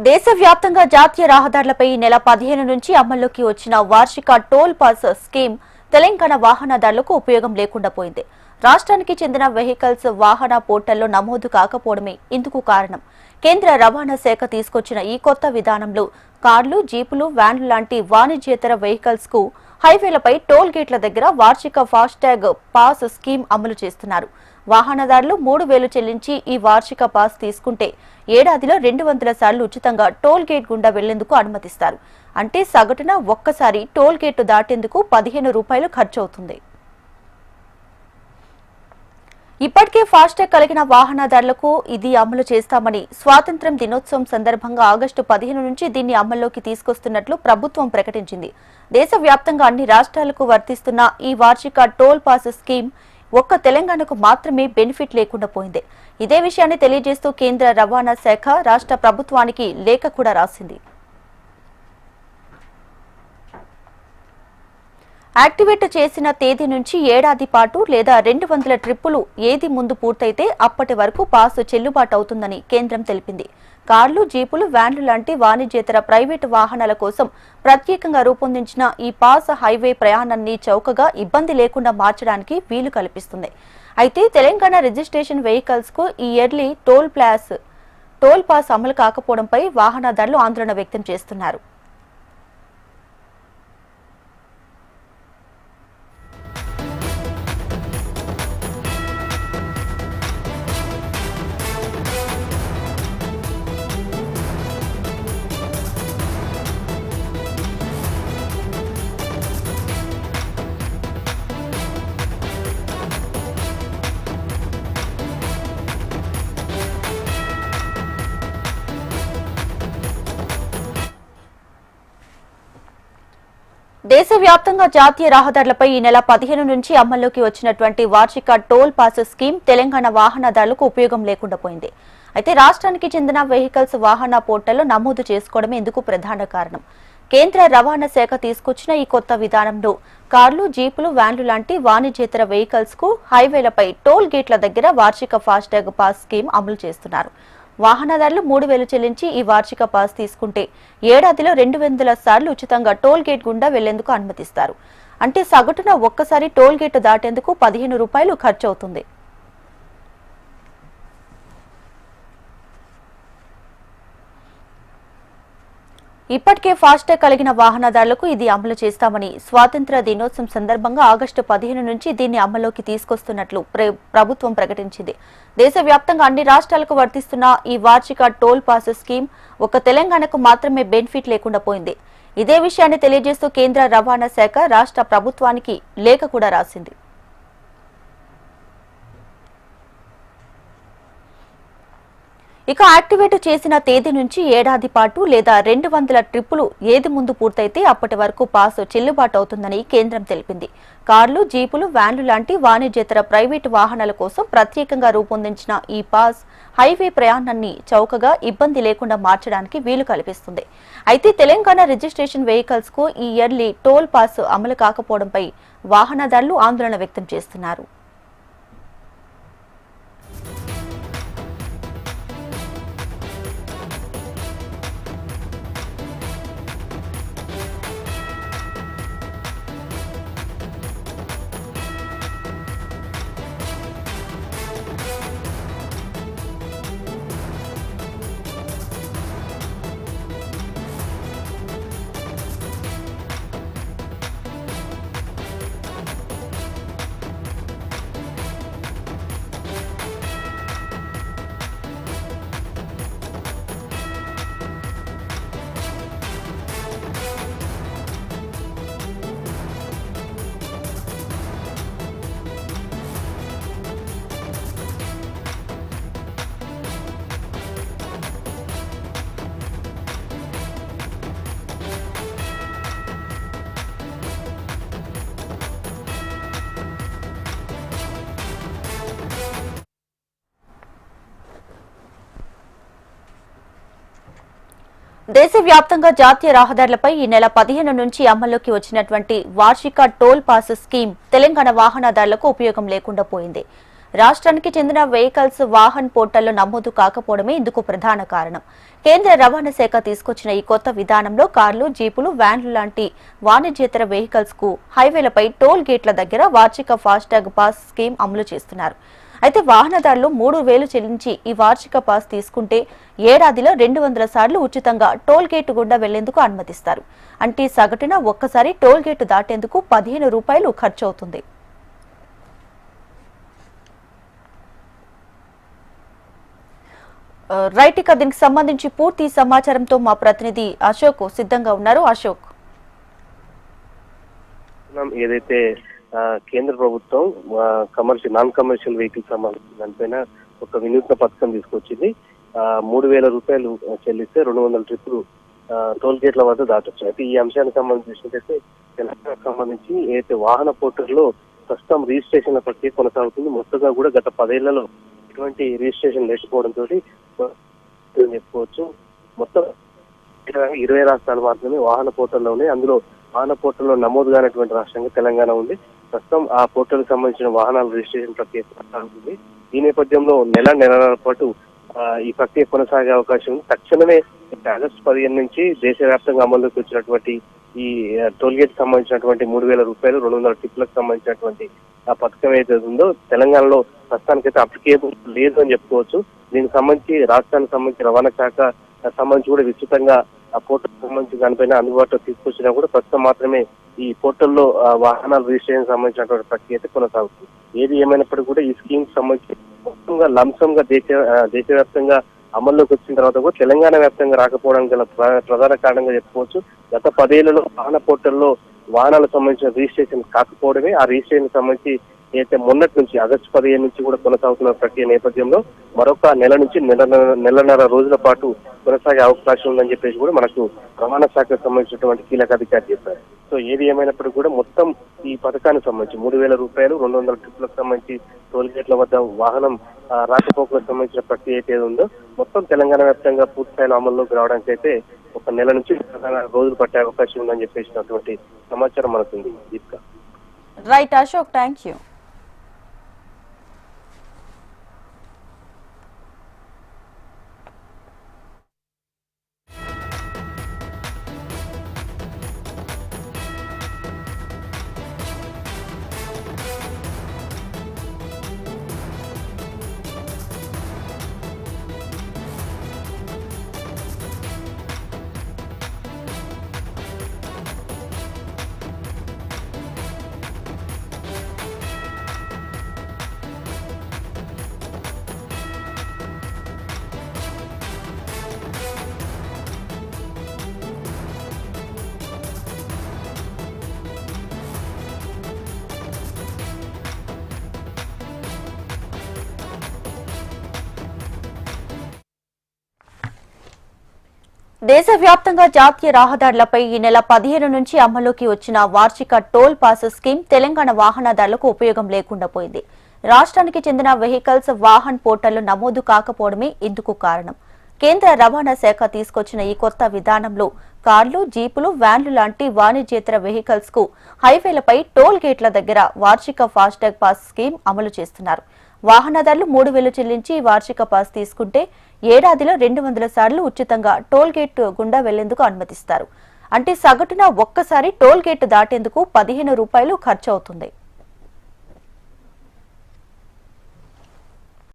దేశవ్యాప్తంగా జాతీయ రహదారులపై ఈ నెల 15 నుంచి అమల్లోకి వచ్చిన వార్షిక టోల్ పాస్ స్కీమ్ తెలంగాణ వాహనదారులకు ఉపయోగం లేకుండా పోయింది. రాష్ట్రానికి చెందిన వెహికల్స్ వాహన పోర్టల్లో నమోదు కాకపోవడమే ఇందుకు కారణం. కేంద్ర రవాణా శాఖ తీసుకొచ్చిన ఈ కొత్త విధానంలో కార్లు, జీపులు, వ్యాన్లు లాంటి వాణిజ్యేతర వెహికల్స్ కు హైవేలపై టోల్ గేట్ల దగ్గర వార్షిక ఫాస్టాగ్ పాస్ స్కీమ్ అమలు చేస్తున్నారు. వాహనదారులు 3,000 చెల్లించి ఈ వార్షిక పాస్ తీసుకుంటే ఏడాదిలో 200 సార్లు ఉచితంగా టోల్ గేట్ గుండా వెళ్లేందుకు అనుమతిస్తారు. అంటే సగటున ఒక్కసారి టోల్ గేట్ దాటేందుకు 15 రూపాయలు ఖర్చవుతుంది. ఇప్పటికే ఫాస్టాగ్ కలిగిన వాహనదారులకు ఇది అమలు చేస్తామని స్వాతంత్ర్యం దినోత్సవం సందర్భంగా ఆగస్టు 15 నుంచి దీన్ని అమల్లోకి తీసుకొస్తున్నట్లు ప్రభుత్వం ప్రకటించింది. దేశవ్యాప్తంగా అన్ని రాష్ట్రాలకు వర్తిస్తున్న ఈ వార్షిక టోల్ పాస్ స్కీమ్ ఒక్క తెలంగాణకు మాత్రమే బెనిఫిట్ లేకుండా పోయింది. ఇదే విషయాన్ని తెలియజేస్తూ కేంద్ర రవాణా శాఖ రాష్ట్ర ప్రభుత్వానికి లేఖ కూడా రాసింది. యాక్టివేట్ చేసిన తేదీ నుంచి ఏడాది పాటు లేదా 200 ట్రిప్పులు ఏది ముందు పూర్తయితే అప్పటి వరకు పాస్ చెల్లుబాటు అవుతుందని కేంద్రం తెలిపింది. కార్లు, జీపులు, వ్యాన్లు లాంటి వాణిజ్యేతర ప్రైవేటు వాహనాల కోసం ప్రత్యేకంగా రూపొందించిన ఈ పాస్ హైవే ప్రయాణాన్ని చౌకగా, ఇబ్బంది లేకుండా మార్చడానికి వీలు కల్పిస్తుంది. అయితే తెలంగాణ రిజిస్ట్రేషన్ వెహికల్స్ కు ఈ ఇయర్లీ టోల్ పాస్ అమలు కాకపోవడంపై వాహనదారులు ఆందోళన వ్యక్తం చేస్తున్నారు. దేశవ్యాప్తంగా జాతీయ రహదారులపై ఈ నెల 15 నుంచి అమల్లోకి వచ్చినటువంటి వార్షిక టోల్ పాస్ స్కీమ్ తెలంగాణ వాహనదారులకు ఉపయోగం లేకుండా పోయింది. అయితే రాష్ట్రానికి చెందిన వెహికల్స్ వాహన పోర్టల్లో నమోదు చేసుకోవడమే ఇందుకు ప్రధాన కారణం. కేంద్ర రవాణా శాఖ తీసుకొచ్చిన ఈ కొత్త విధానంలో కార్లు, జీపులు, వ్యాన్లు లాంటి వాణిజ్యేతర వెహికల్స్ కు హైవేలపై టోల్ గేట్ల దగ్గర వార్షిక ఫాస్టాగ్ పాస్ స్కీమ్ అమలు చేస్తున్నారు. వాహనదారులు 3,000 చెల్లించి ఈ వార్షిక పాస్ తీసుకుంటే ఏడాదిలో 200 సార్లు ఉచితంగా టోల్ గేట్ గుండా వెళ్లేందుకు అనుమతిస్తారు. అంటే సగటున ఒక్కసారి టోల్ గేట్ దాటేందుకు 15 రూపాయలు ఖర్చవుతుంది. ఇప్పటికే ఫాస్టాగ్ కలిగిన వాహనదారులకు ఇది అమలు చేస్తామని స్వాతంత్ర్య దినోత్సవం సందర్భంగా ఆగస్టు 15 నుంచి దీన్ని అమల్లోకి తీసుకొస్తున్నట్లు ప్రభుత్వం ప్రకటించింది. దేశవ్యాప్తంగా అన్ని రాష్ట్రాలకు వర్తిస్తున్న ఈ వార్షిక టోల్ పాస్ స్కీమ్ ఒక్క తెలంగాణకు మాత్రమే బెనిఫిట్ లేకుండా పోయింది. ఇదే విషయాన్ని తెలియజేస్తూ కేంద్ర రవాణా శాఖ రాష్ట్ర ప్రభుత్వానికి లేఖ కూడా రాసింది. ఇక యాక్టివేట్ చేసిన తేదీ నుంచి ఏడాది పాటు లేదా 200 ట్రిప్పులు ఏది ముందు పూర్తయితే అప్పటి వరకు పాస్ చెల్లుబాటు అవుతుందని కేంద్రం తెలిపింది. కార్లు, జీపులు, వ్యాన్లు లాంటి వాణిజ్యేతర ప్రైవేటు వాహనాల కోసం ప్రత్యేకంగా రూపొందించిన ఈ పాస్ హైవే ప్రయాణాన్ని చౌకగా, ఇబ్బంది లేకుండా మార్చడానికి వీలు కల్పిస్తుంది. అయితే తెలంగాణ రిజిస్ట్రేషన్ వెహికల్స్ కు ఈ ఇయర్లీ టోల్ పాస్ అమలు కాకపోవడంపై వాహనదారులు ఆందోళన వ్యక్తం చేస్తున్నారు. దేశవ్యాప్తంగా జాతీయ రహదారులపై ఈ నెల 15 నుంచి అమల్లోకి వచ్చినటువంటి వార్షిక టోల్ పాస్ స్కీమ్ తెలంగాణ వాహనదారులకు ఉపయోగం లేకుండా పోయింది. రాష్ట్రానికి చెందిన వెహికల్స్ వాహన్ పోర్టల్లో నమోదు కాకపోవడమే ఇందుకు ప్రధాన కారణం. కేంద్ర రవాణా శాఖ తీసుకొచ్చిన ఈ కొత్త విధానంలో కార్లు, జీపులు, వ్యాన్లు లాంటి వాణిజ్యేతర వెహికల్స్ కు హైవేలపై టోల్ గేట్ల దగ్గర వార్షిక ఫాస్టాగ్ పాస్ స్కీమ్ అమలు చేస్తున్నారు. అయితే వాహనదారులు 3,000 చెల్లించి ఈ వార్షిక పాస్ తీసుకుంటే ఏడాదిలో 200 సార్లు ఉచితంగా టోల్ గేటు గుండా వెళ్లేందుకు అనుమతిస్తారు. అంటే సగటున ఒక్కసారి టోల్ గేటు దాటేందుకు 15 రూపాయలు ఖర్చు అవుతుంది. రైట్, ఇక దీనికి సంబంధించి పూర్తి సమాచారంతో మా ప్రతినిధి అశోక్ సిద్ధంగా ఉన్నారు. అశోక్, ఏదైతే కేంద్ర ప్రభుత్వం నాన్ కమర్షియల్ వెహికల్స్ సంబంధించిన దానిపైన ఒక వినూత్న పథకం తీసుకొచ్చింది. 3,000 రూపాయలు చెల్లిస్తే 200 ట్రిప్పులు టోల్ గేట్ల వద్ద దాటొచ్చు. అయితే ఈ అంశానికి సంబంధించినట్టయితే తెలంగాణకు సంబంధించి ఏదైతే వాహన పోర్టల్లో ప్రస్తుతం రిజిస్ట్రేషన్ ప్రక్రియ కొనసాగుతుంది. మొత్తంగా కూడా గత 10 ఏళ్లలో ఎటువంటి రిజిస్ట్రేషన్ లేకపోవడంతో చెప్పుకోవచ్చు. మొత్తం 20 రాష్ట్రాలు మాత్రమే వాహన పోర్టల్లో ఉన్నాయి. అందులో వాహన పోర్టల్లో నమోదు కానటువంటి రాష్ట్రంగా తెలంగాణ ఉంది. ప్రస్తుతం ఆ పోర్టల్ సంబంధించిన వాహనాల రిజిస్ట్రేషన్ ప్రక్రియ కొనసాగుతుంది. ఈ నేపథ్యంలో నెలన్నర పాటు ఈ ప్రక్రియ కొనసాగే అవకాశం ఉంది. తక్షణమే ఆగస్టు 15 నుంచి దేశవ్యాప్తంగా అమల్లోకి వచ్చినటువంటి ఈ టోల్ గేట్ సంబంధించినటువంటి 3,000 రూపాయలు 200 టిప్లకు సంబంధించినటువంటి ఆ పథకం ఏదైతే ఉందో తెలంగాణలో ప్రస్తుతానికైతే అప్లికేబుల్ లేదు అని చెప్పుకోవచ్చు. దీనికి సంబంధించి రాష్ట్రానికి సంబంధించి రవాణా శాఖ సంబంధించి కూడా విస్తృతంగా ఆ పోర్టల్ సంబంధించి దానిపైన అందుబాటులో తీసుకొచ్చినా కూడా ప్రస్తుతం మాత్రమే ఈ పోర్టల్లో వాహనాల రిజిస్ట్రేషన్ సంబంధించినటువంటి ప్రక్రియ అయితే కొనసాగుతుంది. ఏది ఏమైనప్పటికీ కూడా ఈ స్కీమ్ సంబంధించి మొత్తంగా లంసంగా దేశవ్యాప్తంగా అమల్లోకి వచ్చిన తర్వాత కూడా తెలంగాణ వ్యాప్తంగా రాకపోవడానికి గల ప్రధాన కారణంగా చెప్పుకోవచ్చు. గత 10 ఏళ్లలో వాహన పోర్టల్లో వాహనాలకు సంబంధించిన రిజిస్ట్రేషన్ కాకపోవడమే. ఆ రిజిస్ట్రేషన్ సంబంధించి అయితే మొన్నటి నుంచి ఆగస్టు 15 నుంచి కూడా కొనసాగుతున్న ప్రక్రియ నేపథ్యంలో మరొక నెల నుంచి నెలన్నర రోజుల పాటు కొనసాగే అవకాశం ఉందని చెప్పేసి కూడా మనకు రవాణా శాఖకు సంబంధించినటువంటి కీలక అధికారి చెప్పారు. సో ఏది ఏమైనప్పటికీ కూడా మొత్తం ఈ పథకానికి సంబంధించి 3,000 రూపాయలు 200 ట్రిప్పులకు సంబంధించి టోల్ గేట్ల వద్ద వాహనం రాకపోకలకు సంబంధించిన ప్రక్రియ అయితే ఉందో మొత్తం తెలంగాణ వ్యాప్తంగా పూర్తి స్థాయిలో అమల్లోకి రావడానికి అయితే ఒక నెల నుంచి రోజులు పట్టే అవకాశం ఉందని చెప్పేసినటువంటి సమాచారం మనకుంది. Deepika. Right Ashok, thank you. దేశవ్యాప్తంగా జాతీయ రహదారులపై ఈ నెల 15 నుంచి అమల్లోకి వచ్చిన వార్షిక టోల్ పాస్ స్కీమ్ తెలంగాణ వాహనదారులకు ఉపయోగం లేకుండా పోయింది. రాష్ట్రానికి చెందిన వెహికల్స్ వాహన్ పోర్టల్లో నమోదు కాకపోవడమే ఇందుకు కారణం. కేంద్ర రవాణా శాఖ తీసుకొచ్చిన ఈ కొత్త విధానంలో కార్లు, జీపులు, వ్యాన్లు లాంటి వాణిజ్యేతర వెహికల్స్ కు హైవేలపై టోల్ గేట్ల దగ్గర వార్షిక ఫాస్టాగ్ పాస్ స్కీమ్ అమలు చేస్తున్నారు. వాహనదారులు 3,000 చెల్లించి వార్షిక పాస్ తీసుకుంటే ఏడాదిలో 200 సార్లు ఉచితంగా టోల్ గేట్ గుండా వెళ్లేందుకు అనుమతిస్తారు. అంటే సగటున ఒక్కసారి టోల్ గేట్ దాటేందుకు 15 రూపాయలు ఖర్చు అవుతుంది.